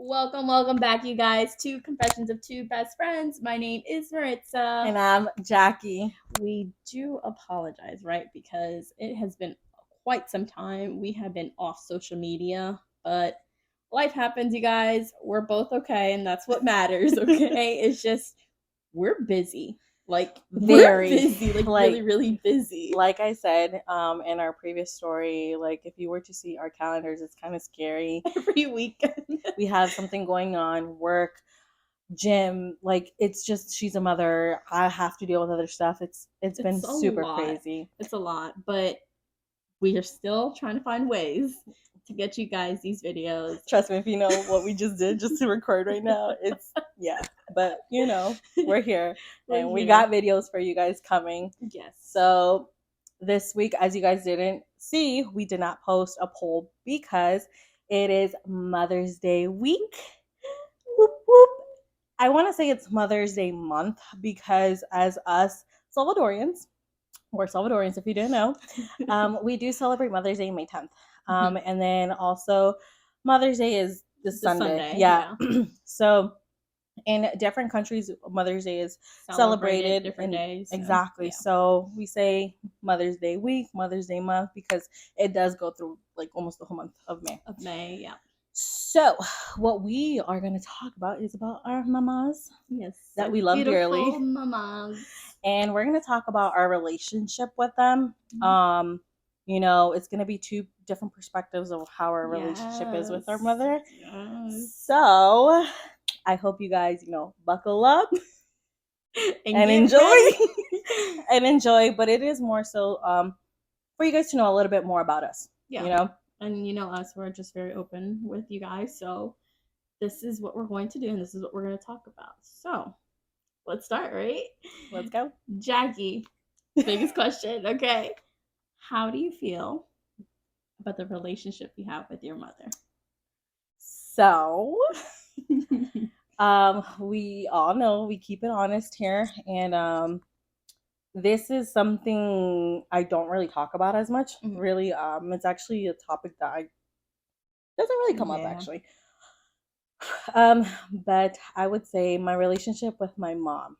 Welcome back, you guys, to Confessions of Two Best Friends. My name is Maritza. And I'm Jackie. We do apologize, right? Because it has been quite some time. We have been off social media, but life happens, you guys. We're both okay, and that's what matters, okay? It's just, we're busy. We're busy, really, really busy. Like I said in our previous story, if you were to see our calendars, it's kind of scary. Every weekend. We have something going on, work, gym. It's just, she's a mother. I have to deal with other stuff. It's been super crazy. It's a lot, but we are still trying to find ways to get you guys these videos. Trust me, if you know what we just did just to record right now, it's but we're here and we got videos for you guys coming. Yes. So this week, as you guys didn't see, we did not post a poll because it is Mother's Day week. Whoop, whoop. I want to say it's Mother's Day month because as us Salvadorians, we're Salvadorians if you didn't know, we do celebrate Mother's Day May 10th. And then also Mother's Day is this Sunday. Yeah. So in different countries, Mother's Day is celebrated different days. Exactly. Yeah. So we say Mother's Day week, Mother's Day month, because it does go through almost the whole month of May. Yeah. So what we are going to talk about is about our mamas. Yes. That we love dearly. Mamas. And we're going to talk about our relationship with them. Mm-hmm. It's going to be two different perspectives of how our relationship is with our mother. Yes. So I hope you guys, buckle up and enjoy. And enjoy. But it is more so for you guys to know a little bit more about us. Yeah. And us, we're just very open with you guys. So this is what we're going to do, and this is what we're going to talk about. So let's start, right? Let's go. Jackie, biggest question. Okay. How do you feel about the relationship you have with your mother? So, we all know we keep it honest here. And this is something I don't really talk about as much. Mm-hmm. Really, it's actually a topic that doesn't really come up, actually. But I would say my relationship with my mom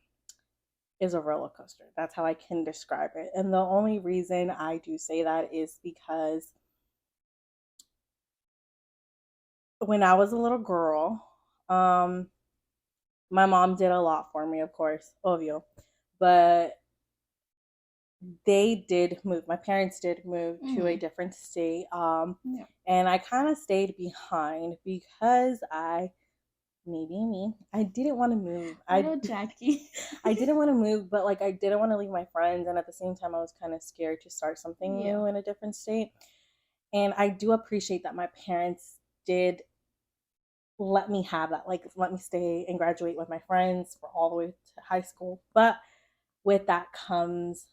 is a roller coaster. That's how I can describe it. And the only reason I do say that is because when I was a little girl, my mom did a lot for me, of course, obvio. But they did move. My parents did move to a different state. And I kind of stayed behind because I didn't want to move. Jackie. I didn't want to move, but I didn't want to leave my friends, and at the same time I was kind of scared to start something new in a different state. And I do appreciate that my parents did let me have that, let me stay and graduate with my friends for all the way to high school. But with that comes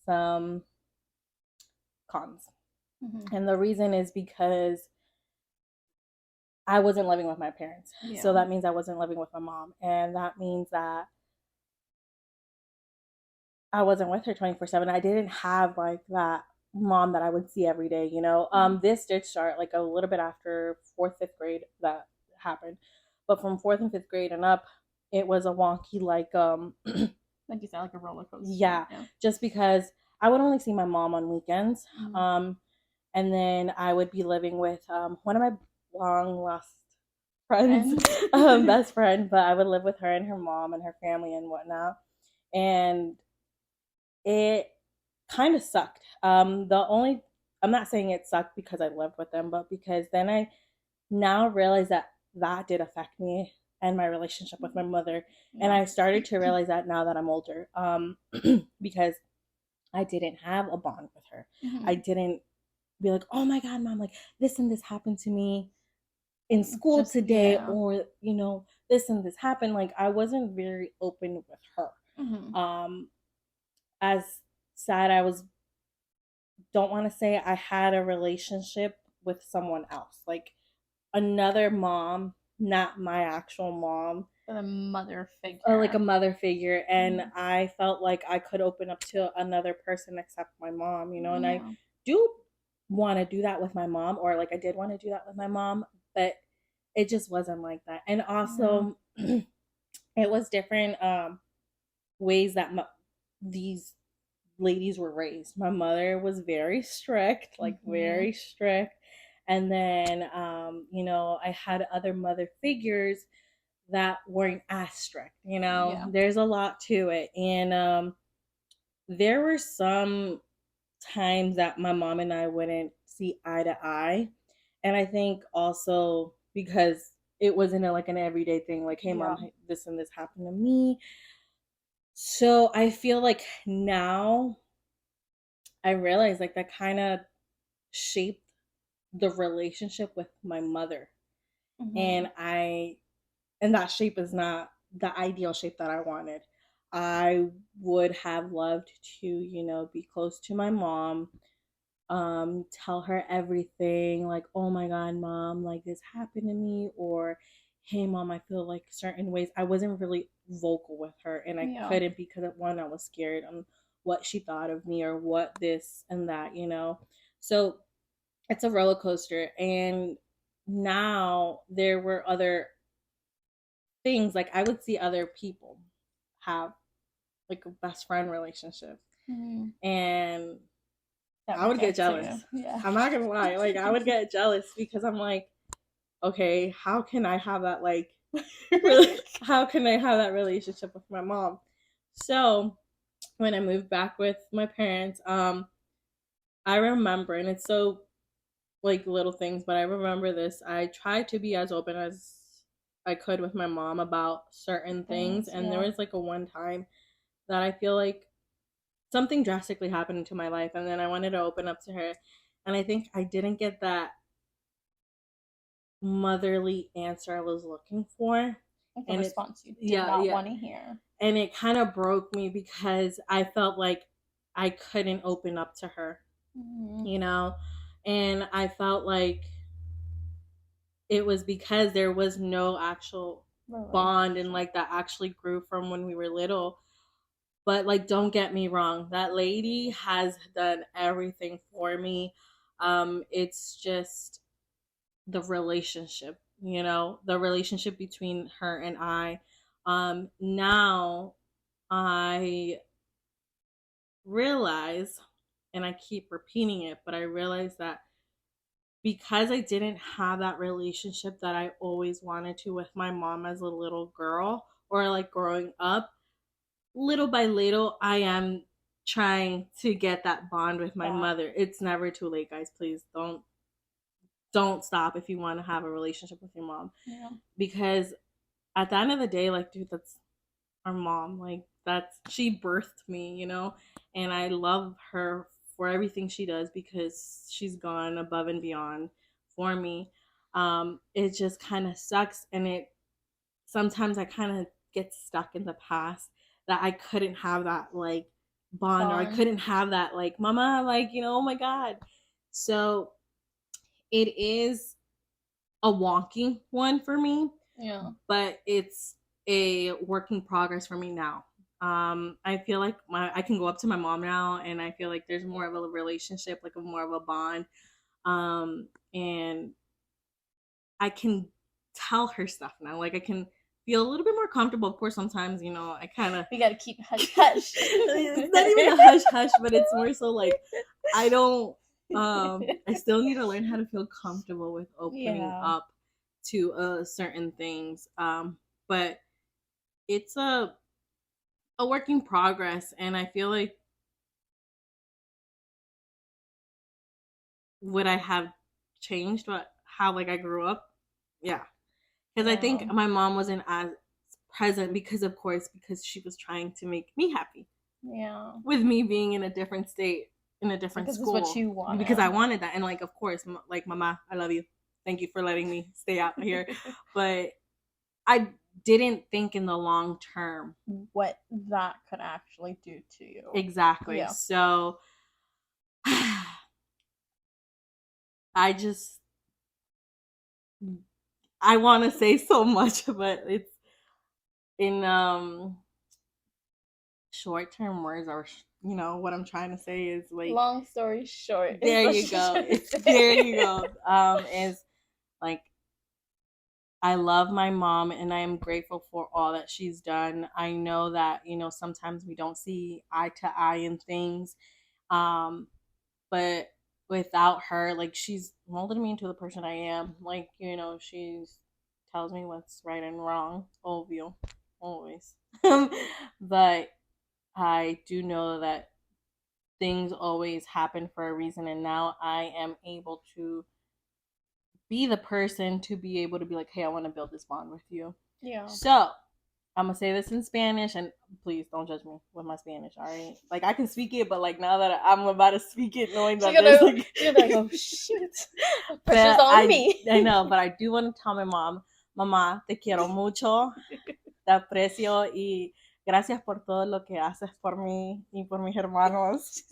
some cons. Mm-hmm. And the reason is because I wasn't living with my parents. Yeah. So that means I wasn't living with my mom. And that means that I wasn't with her 24/7. I didn't have that mom that I would see every day, This did start a little bit after 4th, 5th grade that happened. But from 4th and 5th grade and up, it was a wonky, like you said, like a roller coaster. Yeah. Just because I would only see my mom on weekends. Mm-hmm. And then I would be living with one of my long lost friends, best friend, but I would live with her and her mom and her family and whatnot. And it kind of sucked. I'm not saying it sucked because I lived with them, but because then I now realize that did affect me and my relationship with my mother. Yeah. And I started to realize that now that I'm older, because I didn't have a bond with her. Mm-hmm. I didn't be like, oh my God, Mom, this and this happened to me in school today, or, this and this happened. I wasn't very open with her. Mm-hmm. As sad don't want to say I had a relationship with someone else, another mom, not my actual mom, but a mother figure, or a mother figure. And mm-hmm. I felt like I could open up to another person except my mom, and I do want to do that with my mom, or I did want to do that with my mom, but it just wasn't like that. And also it was different ways that these ladies were raised. My mother was very strict, like very strict. And then I had other mother figures that weren't as strict. There's a lot to it. And there were some times that my mom and I wouldn't see eye to eye. And I think also because it wasn't like an everyday thing, like, hey, mom, this and this happened to me. So I feel like now I realize like that kind of shaped the relationship with my mother. And that shape is not the ideal shape that I wanted. I would have loved to, be close to my mom, tell her everything, like, oh my God, mom, like this happened to me, or hey, mom, I feel like certain ways. I wasn't really vocal with her, and I couldn't because, one, I was scared on what she thought of me or what this and that. So it's a roller coaster. And now there were other things, like I would see other people have like a best friend relationship, and I would get jealous. I'm not gonna lie, like I would get jealous because I'm like, okay, how can I have that how can I have that relationship with my mom? So when I moved back with my parents, I remember, and it's so like little things, but I remember this. I tried to be as open as I could with my mom about certain things, and there was like a one time that I feel like something drastically happened into my life, and then I wanted to open up to her, and I think I didn't get that motherly answer I was looking for. Like the response you did not want to hear. And it kind of broke me because I felt like I couldn't open up to her, and I felt like it was because there was no actual bond and like that actually grew from when we were little. But like, don't get me wrong, that lady has done everything for me. It's just the relationship, the relationship between her and I. Now I realize, and I keep repeating it, but I realize that because I didn't have that relationship that I always wanted to with my mom as a little girl or like growing up, little by little, I am trying to get that bond with my mother. It's never too late, guys. Please don't stop if you want to have a relationship with your mom. Because at the end of the day, like, dude, that's our mom. Like, she birthed me, and I love her for everything she does because she's gone above and beyond for me. It just kind of sucks, and sometimes I kind of get stuck in the past that I couldn't have that like bond, or I couldn't have that like, mama, like, oh my God. So it is a wonky one for me, but it's a work in progress for me now. I feel like I can go up to my mom now, and I feel like there's more of a relationship, like more of a bond, and I can tell her stuff now. Like I can feel a little bit more comfortable. Of course, sometimes I kind of we gotta keep hush hush. It's not even a hush hush, but it's more so like I don't. I still need to learn how to feel comfortable with opening up to certain things. But it's a work in progress, and I feel like would I have changed how like I grew up? Yeah, because I think my mom wasn't as present because she was trying to make me happy. Yeah, with me being in a different state, in a different school. Because what you wanted. Because I wanted that, and like of course, like mama, I love you. Thank you for letting me stay out here, but I didn't think in the long term what that could actually do to you. Exactly. Yeah. So I want to say so much, but it's in short-term words, or what I'm trying to say is like, long story short. There you go. There you go. Is like I love my mom and I am grateful for all that she's done. I know that, sometimes we don't see eye to eye in things. Um, but without her, like, she's molded me into the person I am. Like, she's tells me what's right and wrong, obvio, always. But I do know that things always happen for a reason, and now I am able to be the person to be able to be like, hey, I want to build this bond with you. Yeah. So I'm gonna say this in Spanish, and please don't judge me with my Spanish. All right, like I can speak it, but like now that I'm about to speak it, knowing that there's like, you're like, oh shoot, pressure's on me. I know, but I do want to tell my mom, Mamá, te quiero mucho, te aprecio y gracias por todo lo que haces por mí y por mis hermanos.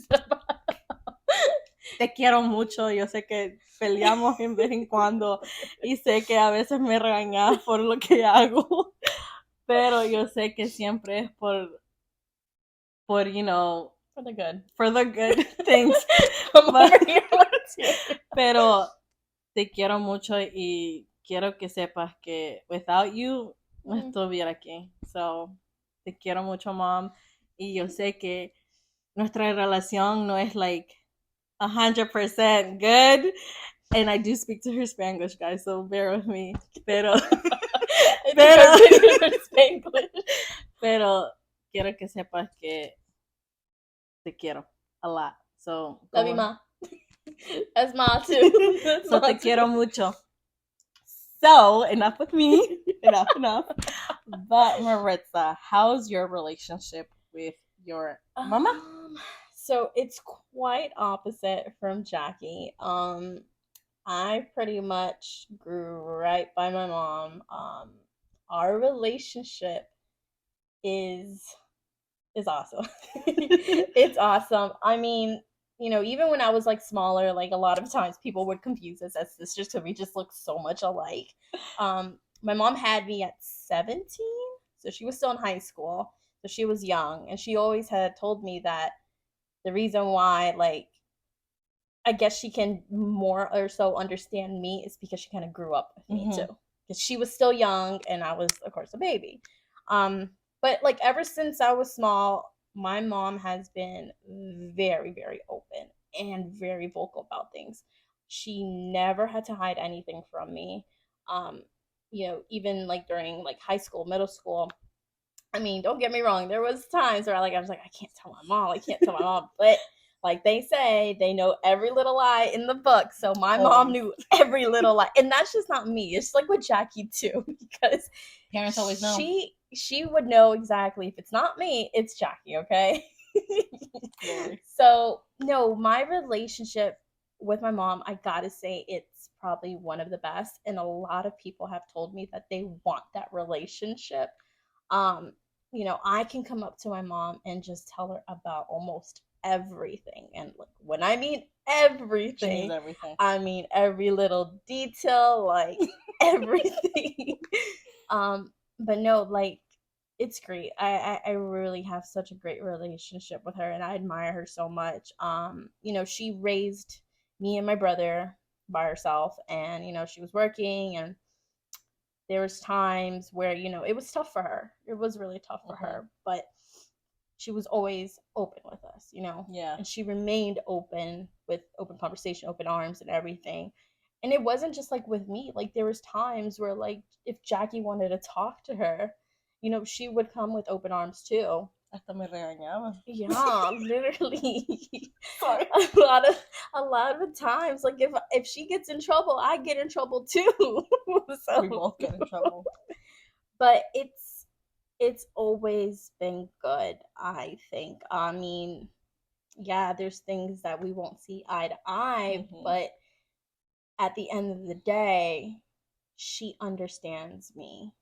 Te quiero mucho, yo sé que peleamos en vez en cuando y sé que a veces me regañas por lo que hago, pero yo sé que siempre es por for the good things. Pero te quiero mucho y quiero que sepas que without you no estuviera aquí. So, te quiero mucho, mom, y yo sé que nuestra relación no es like 100% good, and I do speak to her Spanglish, guys, so bear with me. Pero quiero que sepas que te quiero a lot. So love you, ma. That's ma too. That's so te quiero mucho. So enough with me. enough. But Maritza, how's your relationship with your mama? So it's quite opposite from Jackie. I pretty much grew right by my mom. Our relationship is awesome. It's awesome. I mean, even when I was like smaller, like a lot of times people would confuse us as sisters because we just look so much alike. My mom had me at 17, so she was still in high school, so she was young, and she always had told me that the reason why, like, I guess she can more or so understand me is because she kind of grew up with me too, because she was still young and I was, of course, a baby. But like ever since I was small, my mom has been very, very open and very vocal about things. She never had to hide anything from me. Even like during like high school, middle school. I mean, don't get me wrong. There was times where I was like, I can't tell my mom. I can't tell my mom. But like they say, they know every little lie in the book. So my mom knew every little lie, and that's just not me. It's like with Jackie too, because parents always know. She would know exactly if it's not me, it's Jackie. Okay. So no, my relationship with my mom, I gotta say, it's probably one of the best, and a lot of people have told me that they want that relationship. um I can come up to my mom and just tell her about almost everything. And like when I mean everything, I mean every little detail, like everything. But no, like it's great. I really have such a great relationship with her, and I admire her so much. She raised me and my brother by herself, and she was working, and there was times where it was tough for her. It was really tough for her, but she was always open with us. Yeah. And she remained open, with open conversation, open arms, and everything. And it wasn't just like with me. Like there was times where, like, if Jackie wanted to talk to her, she would come with open arms too. Hasta me regañaba. Yeah, literally. Sorry. A lot of times, like if she gets in trouble, I get in trouble too. So we both get in trouble. But it's always been good, I think. I mean, yeah, there's things that we won't see eye to eye, but at the end of the day, she understands me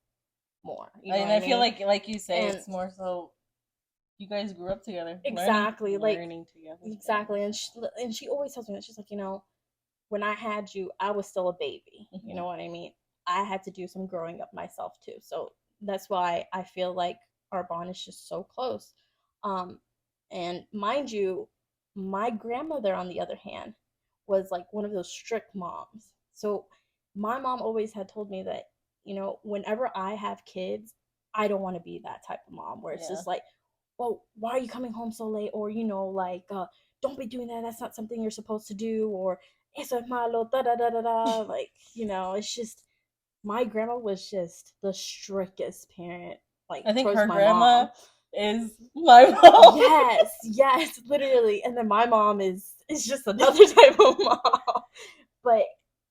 more. And I feel like you say, it's more so you guys grew up together. Exactly. Learning together. Exactly. And she always tells me that. She's like, when I had you, I was still a baby. You know what I mean? I had to do some growing up myself too. So that's why I feel like our bond is just so close. And mind you, my grandmother, on the other hand, was like one of those strict moms. So my mom always had told me that you know, whenever I have kids, I don't want to be that type of mom where it's Yeah. just like, well, why are you coming home so late? Or, you know, like, don't be doing that. That's not something you're supposed to do. Or, eso es malo, da da da da da. Like, you know, it's just, my grandma was just the strictest parent, like, I think towards her my grandma mom. is my mom. Yes, yes, literally. And then my mom is just another type of mom. But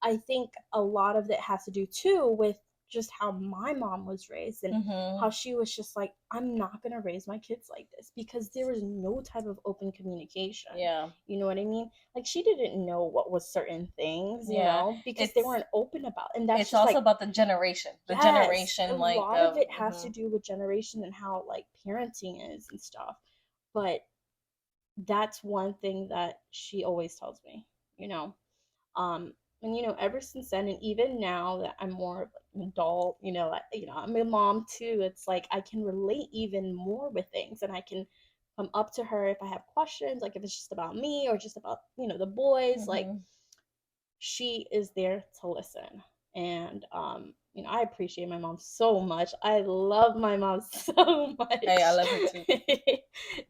I think a lot of it has to do too with just how my mom was raised and Mm-hmm. how she was just like, I'm not gonna raise my kids like this because there was no type of open communication. Yeah. You know what I mean? Like she didn't know what was certain things, you Yeah. know, because they weren't open about it. And that's It's just also like, about the generation. The yes, a generation, like, lot of it has to mhm. do with generation and how like parenting is and stuff. But that's one thing that she always tells me, you know. Um, and you know, ever since then, and even now that I'm more of like an adult, you know, I'm a mom too. It's like I can relate even more with things, and I can come up to her if I have questions, like if it's just about me or just about the boys. Like Mhm. she is there to listen, and you know, I appreciate my mom so much. I love my mom so Hey, I much. love her too.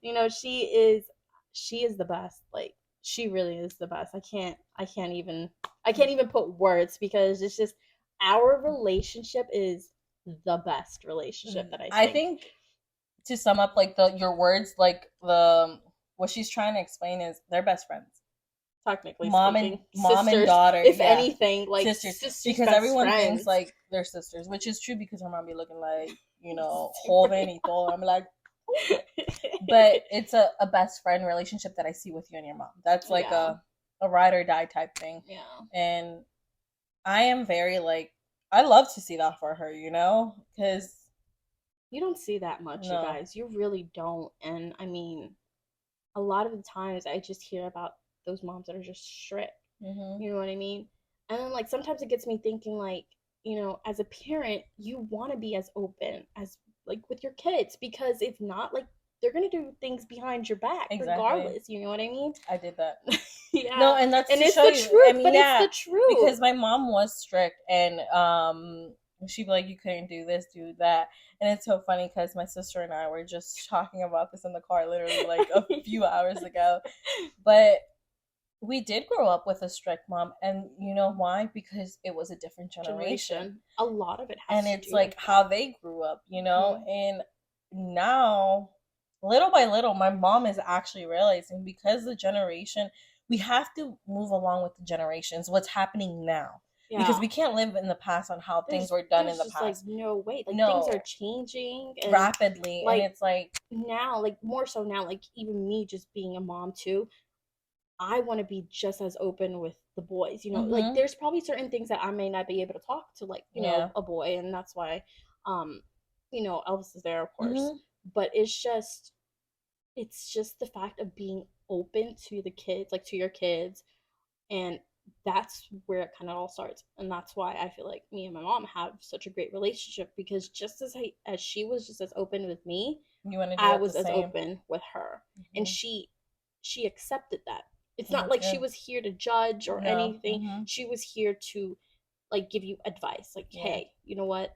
You know, she is the best. Like she really is the best. I can't even put words because it's just our relationship is the best relationship that I I think. think to sum up, like your words, like the what she's trying to explain is they're best friends. Technically Mom and speaking, mom and sisters, daughter, if yeah, anything, like sisters. sisters, Because best everyone thinks friends. like they're sisters, which is true because her mom be looking like Super joven y todo. I'm like, young. but it's a best friend relationship that I see with you and your mom. That's like Yeah, a ride or die type thing, yeah. and I am very like I love to see that for her, because You don't see that much, you no, guys. You really don't. And I mean, a lot of the times I just hear about those moms that are just strict. hmm, You know what I mean? And then like sometimes it gets me thinking like, you know, as a parent, you want to be as open as like with your kids because if not, like they're gonna do things behind your back exactly. regardless. You know what I mean? I did that. No, Yeah. and that's And to it's show the you. I truth, mean, but it's yeah, the truth. because my mom was strict, and she'd be like, "You couldn't do this, do that," and it's so funny because my sister and I were just talking about this in the car, literally like a few hours ago. But we did grow up with a strict mom, and you know why? Because it was a different generation, Generation. A lot of it and has to it's do with like how that. they grew up, Hmm. and now little by little my mom is actually realizing because the generation we have to move along with the generations what's happening now because Yeah. we can't live in the past on how things there's were done in there's the just like past. no way. Like things No, are changing and rapidly, and like it's like now, like more so now, like even me just being a mom too, I want to be just as open with the boys. You know, like mhm, there's probably certain things that I may not be able to talk to like, you yeah, know, a boy, and that's why you know, Elvis is there, of course. mhm, But it's just the fact of being open to the kids, like to your kids, and that's where it kind of all starts. And that's why I feel like me and my mom have such a great relationship because just as she was just as open with me, you want to do I that the was as same. open with her. And Mhm. she accepted that. It's And not that's like she good. was here to judge or No, anything. mhm, She was here to like give you advice, like, yeah, hey, you know what,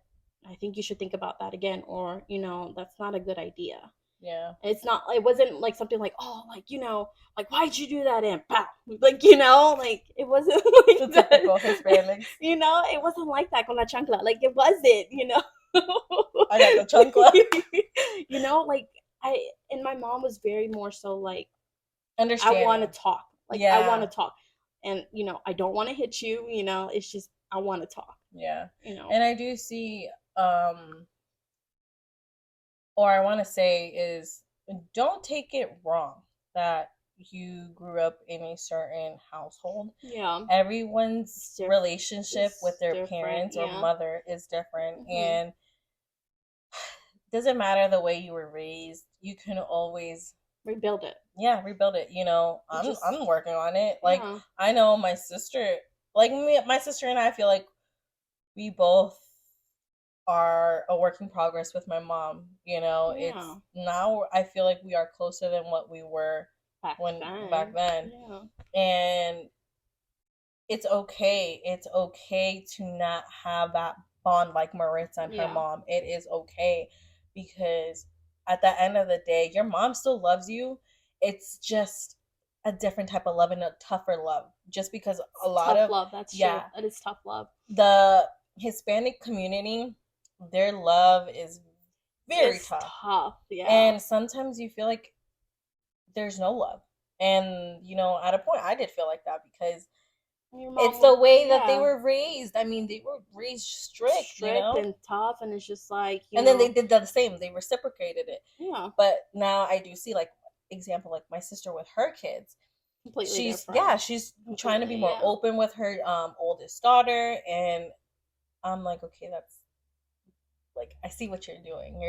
I think you should think about that again, or you know, that's not a good idea. yeah. It wasn't like something like, oh, like, you know, like, why'd you do that, and pow, like, you know, like it wasn't The like that. typical Hispanics. You know, it wasn't like that con la chancla, like it wasn't, you know. I got the chancla. You know, like and my mom was very more so like, I want to Understanding. talk, like I want Yeah, to talk, and you know, I don't want to hit you, you know, it's just I want to talk, yeah. you know. And I do see or I want to say is don't take it wrong that you grew up in a certain household. Yeah, Everyone's relationship with it's their different, parents or yeah. mother is different, Hmm. and doesn't matter the way you were raised. You can always, Rebuild it. yeah, rebuild it. It just, I'm working on it. Like yeah, I know my sister, like me, my sister and I feel like we both are a work in progress with my mom. It's yeah. now I feel like we are closer than what we were Back when back then, then. yeah. And it's okay. It's okay to not have that bond like Maritza and her mom. It is okay, because at the end of the day, your mom still loves you. It's just a different type of love and a tougher love, just because a lot tough of love. That's true. That is tough love. The Hispanic community, their love is very tough. Yeah. And sometimes you feel like there's no love. And, you know, at a point I did feel like that, because it's the way that they were raised. I mean, they were raised strict, you know? and tough, and it's just like, and then they did the same. They reciprocated it. Yeah. But now I do see, like, example, like my sister with her kids. Completely she's trying to be more open with her oldest daughter, and I'm like, okay, that's, like, I see what you're doing.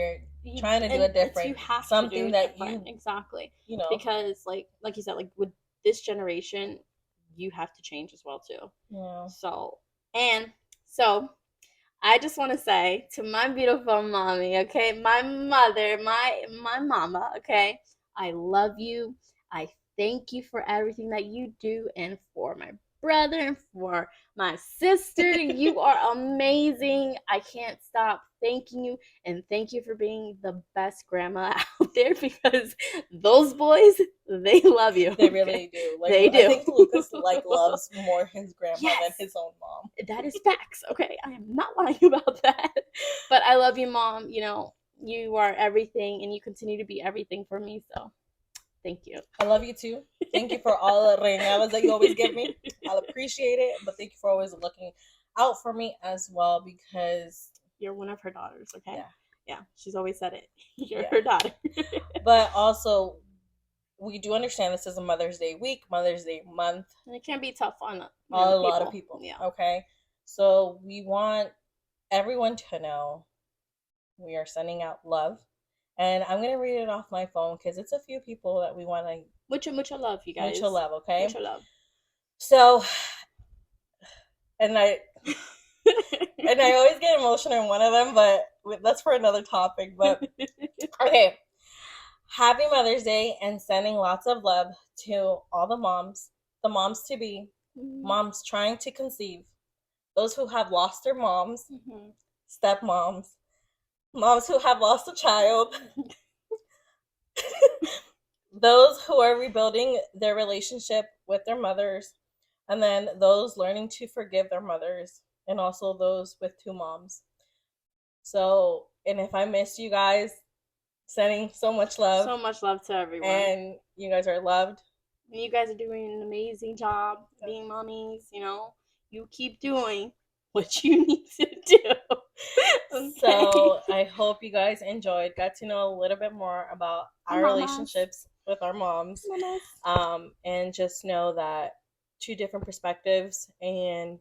You're trying to do it different. You have something to do that different. Exactly. You know, because like you said, like with this generation, you have to change as well too. Yeah. So I just want to say to my beautiful mommy, okay, my mother, my mama, okay, I love you. I thank you for everything that you do, and for my brother and for my sister. You are amazing. I can't stop thanking you, and thank you for being the best grandma out there, because those boys, they love you. They really do. Like, they do. I think Lucas loves more his grandma than his own mom. That is facts. Okay, I am not lying about that. But I love you, Mom. You know, you are everything, and you continue to be everything for me. So thank you. I love you too. Thank you for all the regalas that you always give me. I'll appreciate it. But thank you for always looking out for me as well, because you're one of her daughters, okay? Yeah. She's always said it. You're her daughter. But also, we do understand this is a Mother's Day week, Mother's Day month. And it can be tough on a lot of people. Yeah. Okay? So we want everyone to know we are sending out love. And I'm going to read it off my phone, because it's a few people that we want to... Mucha love, you guys. Mucha love, okay? Mucha love. So, and I always get emotional in one of them, but that's for another topic. But, okay. Happy Mother's Day, and sending lots of love to all the moms to be, moms trying to conceive, those who have lost their moms, stepmoms, moms who have lost a child, those who are rebuilding their relationship with their mothers, and then those learning to forgive their mothers, and also those with two moms. So, and if I missed you guys, sending so much love. So much love to everyone. And you guys are loved. And you guys are doing an amazing job being mommies, you know. You keep doing what you need to do. Okay. So I hope you guys got to know a little bit more about our relationships with our moms. And just know that two different perspectives, and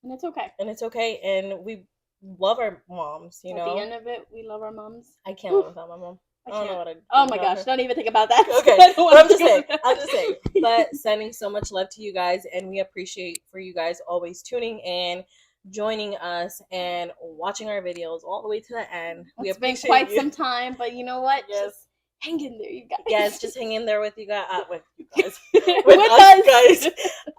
it's okay. And it's okay. And we love our moms, you know. At the end of it, we love our moms. I can't live without my mom. I don't know what I'd do. Oh my gosh, don't even think about that. Okay, but I'm just saying. But sending so much love to you guys, and we appreciate for you guys always tuning in, joining us, and watching our videos all the way to the end. It's been quite some time, but you know what? Yes. Just hang in there, you guys. Yes, just hang in there with you guys. With us, guys.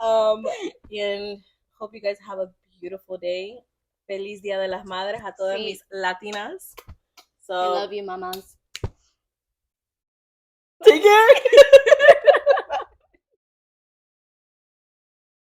And hope you guys have a beautiful day. Feliz Dia de las Madres a todas mis latinas. So I love you, mamas. Take care.